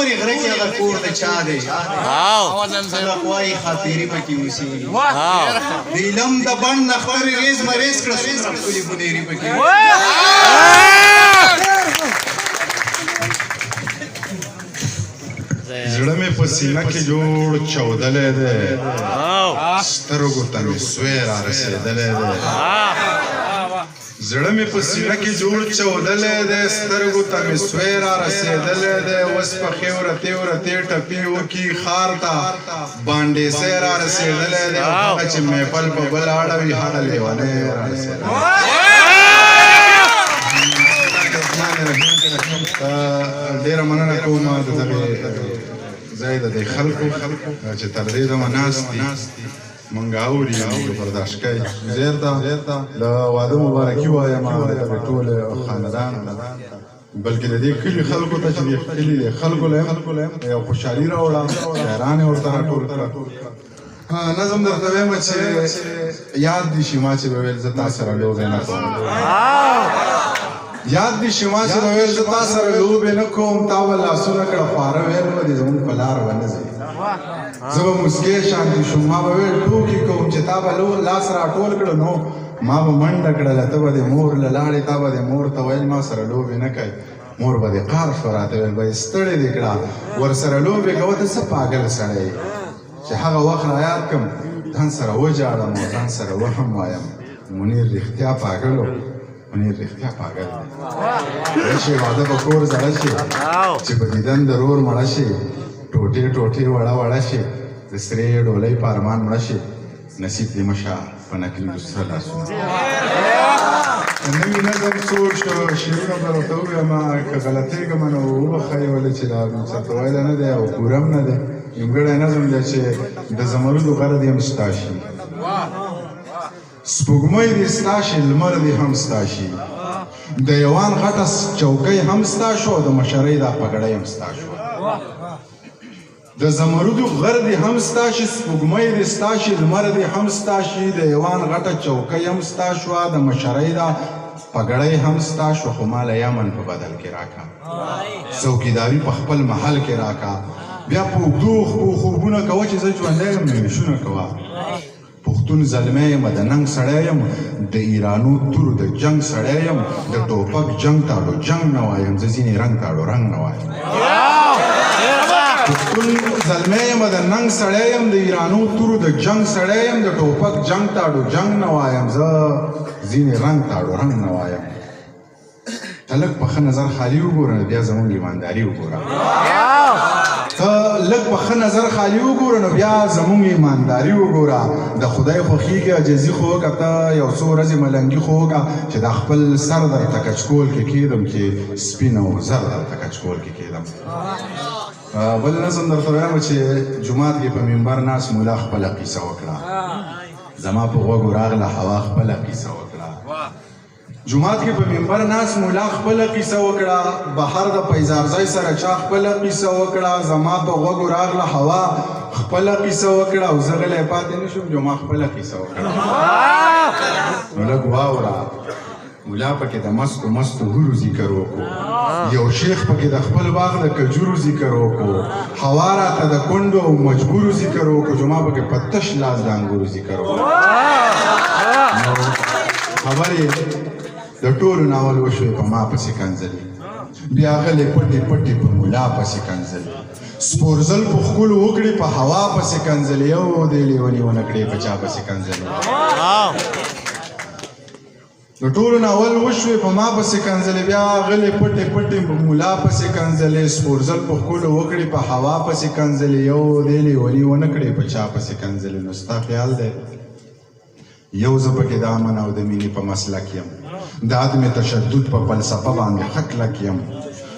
پورې غره کې هغه کور د چا دی خلک وایي خاطري پکې اوسېږي د علم د بڼ نه خپرې ریز مریز کړه څومره ښکلې بنیري پکې زړه مې په سینه کې جوړ چاودلی دی سترګو ته مې سوی را رسېدلی دی زړه مې په سینه کې جوړ چاودلی دی سترګو ته مې سوی را رسېدلی دی اوس پخې ورتې ورتې ټپې وکړي ښار ته بانډېسی را رسېدلی دی هغه چې محفل په بل اړوي هغه لیونی را رسېدلی ډېره مننه کوم د دغې ځای د دې خلکو چې تر دې دمه ناست دي مونږ اوري مونږ برداشت کوي زیر ته د واده مبارکي وایم د دغې ټول خاندان بلکې د دې کلي خلکو ته چې د کلي د خلکو له یو خوشحالي راوړه شاعران یې ورته راټول کړه نظم درته وایم چې یاد دي شي ما چې به ویل زه تا سره لوبې نه کوم یاد دي شي ما چې به ویل زه تا سره لوبې نه کوم تا به لاسونه کړه خواره ویل به دې زمونږ په لار به نه ځي زه به موسکۍ شانتي شوم ما به ویل ټوکې کوم چې تا به لاس راټول کړه نو ما به منډه کړله ته به دې مور له لاړې تا به دې مور ته ویل ما سره لوبې نه کوي مور به دې قار شوه راته ویل به یې ستړې دې کړه ورسره لوبې کوه ته څه پاګل سړی چې هغه وخت رایاد کړم ځان سره وجاړم او ځان سره وهم وایم منیر رښتیا پاګل و منیر رښتیا پاګل دی راشي واده په کور زړه شي چې په دیدن د رور مړه شي ټوټې ټوټې وړه وړه شي د سرې ډولۍ په ارمان مړه شي نصیب دې مشه په نکلي د سره لاسونه نوي نظم څوک شعرونه به ورته ووایم که غلطېږم نو وبښئ ولې چې دا چاته ویلی نه دی او پوره هم نه دی نیمګړی نظم دی چې د زمرودو غره دې هم ستا شي سپوږمۍ دې ستا شي لمر دې هم ستا شي د یوان غټه چوکۍ هم ستا شو د مشرۍ دا پګړۍ هم ستا شو د زمرودو غر دې هم ستا شي سپوږمۍ دې ستا شي لمر دې هم ستا شي د یوان غټه چوکۍ هم ستا شوه د مشرۍ دا پګړۍ هم ستا شو خو ما له یمن په بدل کې راکړه څوکیداري په خپل محل کې راکړه بیا په اوږدو خوبونه کوه چې زه ژوندی یم نویشونه کوه پښتون زلمی یم د ننګ سړی یم د ایرانو تورو د جنګ سړی یم د ټوپک جنګ تاړو جنګ نه وایم زه ځینې رنګ تاړو رنګ نه وایم پښتون زلمی یم د ننګ سړی یم د ایرانو تورو د جنګ سړی یم د ټوپک جنګ تاړو جنګ نه وایم زه ځینې رنګ تاړو رنګ نه وایم ته لږ په ښه نظر خالي وګوره نو بیا زموږ ایمانداري وګوره ته لږ په ښه نظر خالي وګوره نو بیا زموږ ایمانداري وګوره د خدای خوښېږي عاجزي خو وکړه ته یو څو ورځې ملنګي خو وکړه چې دا خپل سر درته کچکول کې کېدم چې سپین او زر درته کچکول کې کېدم بل نظم درته وایم چې جومات کې په منبر ناست مولا خپله قیسه وکړه زما په غوږو راغله هوا خپله قیسه وکړه جومات کې په منبر ناست مولا خپله قیسه وکړه بهر د پیزارځی سره چا خپله قیسه وکړه زما په غوږو راغله هوا خپله قیسه وکړه او زه غلی پاتې نه شوم جو ما خپله قیسه وکړه نو لږ واوره مولا پکې د مستو مستو هورو ذکر وکړو یو شیخ پکې د خپل باغ د کجورو ذکر وکړو هوا راته د کونډو او مجبورو ذکر وکړو جو ما پکې په تش لاس د انګورو ذکر وکړو خبرې د ټولو ناول وشوې په ما پسې کنځلې بیا غلې پټې پټې په مولا پسې کنځلې سپورزل په ښکلو وکړې په هوا پسې کنځلې یو دې لیونې ونه کړې په چا پسې کنځلې د ټولو ناول وشوې په ما پسې کنځلې بیا غلې پټې پټې په مولا پسې کنځلې سپورزل په ښکلو وکړې په هوا پسې کنځلې یو دې لیونې ونه کړې په چا پسې کنځلې نو ستا خیال دی یو زه پکې د امن او د مینې په مسلک یم د عدم تشدد په فلسفه باندې ښه کلک یم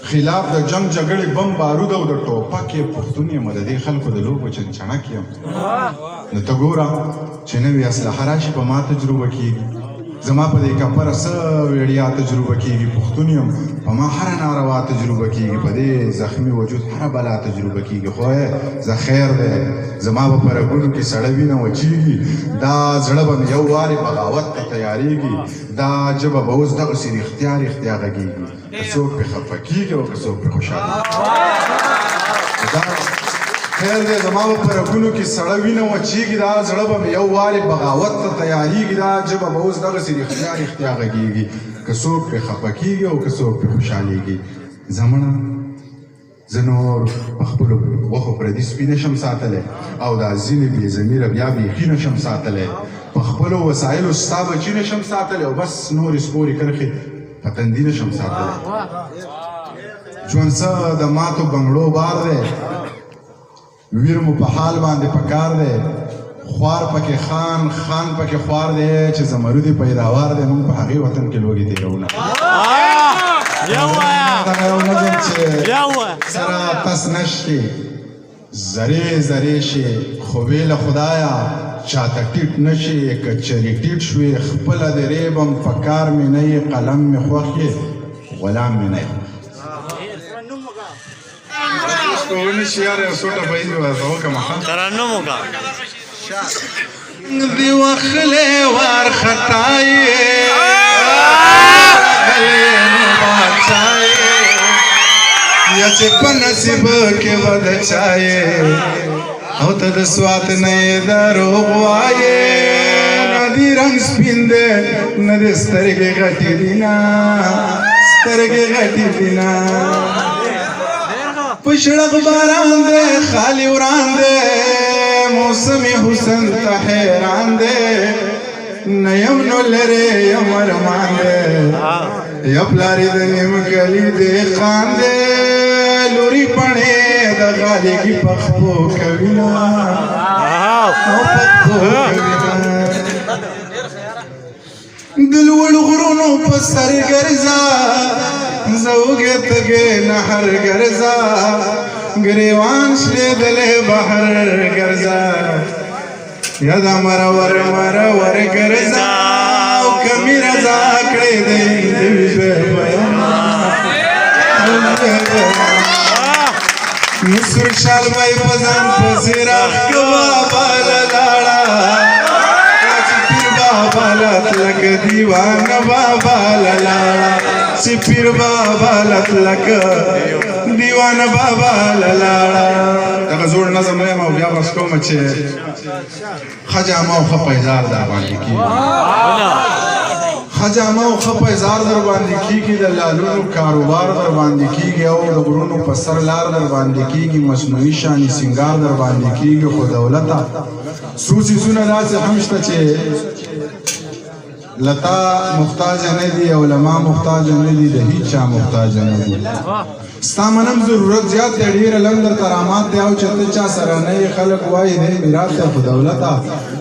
خلاف د جنگ جګړې بم بارود او د ټوپک یې پښتون یم د دې خلکو د لوبو چنچڼک یم نو ته ګوره چې نوې اسلحه راشي په ما تجربه کېږي زما په دې کپره څه ویړیا تجربه کېږي پښتون یم په ما هره ناروا تجربه کېږي په دې زخمي وجود هره بلا تجربه کېږي خو زه خیر دی زما به په رګونو کې سړه وینه وچېږي دا زړه به مې یو وارې بغاوت ته تیارېږي دا ژبه به اوس دغسې رښتیا رښتیا غږېږي که څوک پرې خفه کېږي او که څوک پرې خوشحاله خیر دی زما به په رګونو کې سړه وینه وچېږي دا زړه به مې یو وارې بغاوت ته تیارېږي دا ژبه به اوس دغسې رښتیا رښتیا غږېږي که څوک پرې خفه کېږي او که څوک پرې خوشحالېږي زمړه زه نور په خپلو غوښو پردي سپي نشم ساتلی او دا ځینې بې ضمیره بیا بیخي نشم ساتلی په خپلو وسایلو ستا بچي نشم ساتلی او بس نورې سپورې کرښې په تندي نشم ساتلی ژوند څه د ماتو بنګړو بار دی ویر مو په حال باندې پکار دی خوار پکې خان خان پکې خوار دی چې زمرودي پیداوار دی موږ په هغې وطن کې لوږې تېروونه دغه یو نظم چې سره تس نشي زرې زرې شي خو بې له خدایه چاته ټیټ نشي که چرې ټیټ شوې خپله د ریبم په کار مې نه یې قلم مې خوښ یې غلام مې نه یې ونشي یاره یو څو ټپه یې ورته وکړم ترنم وکړه دی وخلې وارخطا یې یا چې په نصیب کې بد چایې او ته د سوات نه یې دروغ وایې نه دي رنګ سپین دی نه دې سترګې غټې دي نه سترګې غټې دي نه په شړق باران دی خالي وران دی موسم حسن ته حیران دی نه یم نو لرې یم ارمان دی یا پلاری د نیم کلی دهقان دی لوري پڼې د غالګي پخپو کوینا د لوړ غرونو په سر ګرځا زوګه تګې نهر ګرځا ګریوان شلې دلې بهر ګرځا یا د مرور مرور ګرځا او کمی رضا کړې دې نصر شال بای پزان پزیراخ بابا لالا پیر بابا لطلق دیوان بابا لالا پیر بابا لطلق دیوان بابا لالا دغه زوړ نظم یم او بیا بس کوم چې خجامه او خپیزار دا باندې کیږي خجامه او خپیزار در باندې کیږي د لالونو کاروبار در باندې کیږي او د غرونو په سر لار در باندې کیږي مصنوعي شاني سنگار در باندې کیږي خو دولته څو څیزونه داسې هم شته چې لتا محتاج نه دي او علما محتاج نه دي د هیڅ چا محتاج نه دي ستا منم ضرورت زیات دی ډېره لږ درته رامات دی او چې ته چا سره نه یې خلک وایي دی میراث دی خو دولته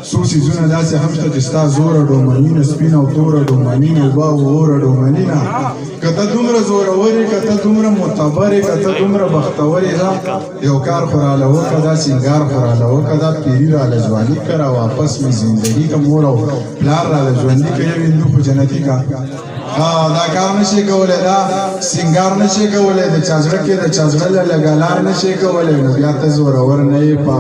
څو څیزونه داسې هم شته چې ستا زوره ډومنینه سپینه او توره ډومنینه اوبه او اوره ډومنینه که ته دومره زورور یې که ته دومره معتبر یې که ته دومره بختور یې یو کار خو راله وکړه دا سینګار خو راله وکړه دا پیري راله ژوندي که را واپس مې زندګي که مور او پلار راله ژوندي که یو هندو خو جنتي که دا کار نشي کولی دا سنگار نشي کولی د چا زړه کې د چا زړه له لګالار نشي کولی نو بیا ته زورور نه یې په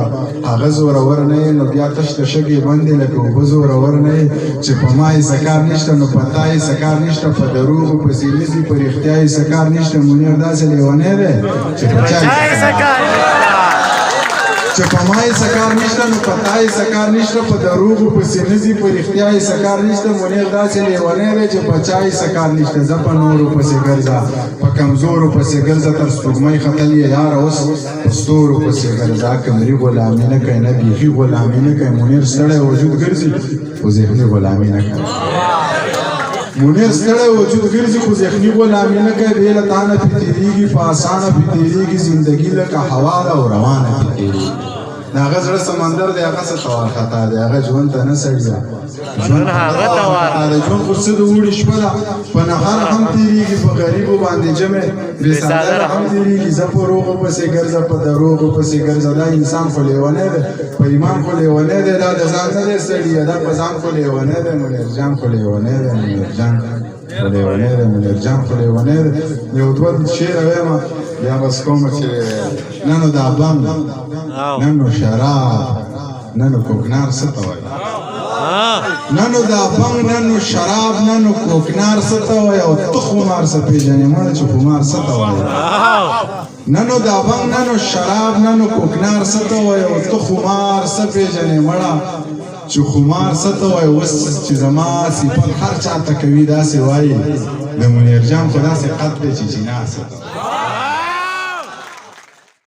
هغه زورور نه یې نو بیا تش د شګې بندې لکه اوبه زورور نه یې چې په ما یې څه کار نشته نو په تا یې څه کار نشته په دروغو پسې نیسي په رښتیا یې څه کار نشته منیر داسې لیونی دی چې په چا یې څه کار چې په ما یې څه کار نشته نو په تا یې څه کار نشته په دروغو پسې نه ځي په رښتیا یې څه کار نشته منیر داسې لیونی دی چې په چا یې څه کار نشته ځه په نورو پسې ګرځه په کمزورو پسې ګرځه تر سپوږمۍ ختل یې یاره اوس په ستورو پسې ګرځه کمري غلامي نه کوي نه بیخي غلامي نه کوي منیر ستړی وجود ګرځي خو ذهني غلامي نه کوي منیر ستړی وجود ګرځي خو ذهني غلامي نه کوي بې له تا نه پې تېرېږي په اسانه پې تېرېږي زندګي لکه هوا ده او روانه پې تېرېږي د هغه زړه سمندر دی هغه څه ته وارخطا دی هغه ژوند ته نه سړي ژوند هغه ته وارخطا دی ژوند خو څه د اوړي شپه ده په نهر هم تېرېږي په غریبو باندې جمع بې څادره هم تېرېږي زه په روغو پسې ګرځه په دروغو پسې ګرځه دا انسان خو لیونی دی په ایمان خو لیونی دی دا د ځان نه دی سړي دا په ځان خو لیونی دی منیرجان خو لیونی دی منیرجان خو لیونی دی منیرجان خو لیونی دی یو دوه شعر ویمه بیا بس کومه چې نه نو دا بم نه نو شراب نه نو کوکنار څه ته وایي نه نو دا بم نه نو شراب نه نو کوکنار څه ته وایي او ته خمار څه پېژنې مړه چې خمار څه ته وایي ننو دا بنګ ننو شراب ننو کوکنار څه ته وایي او ته خمار څه پېژنې مړه چې خمار څه ته وایي اوس چې زما صفت هر چا ته کوي داسې وایي د منیر جان خو داسې قد دی چې جنا څه ته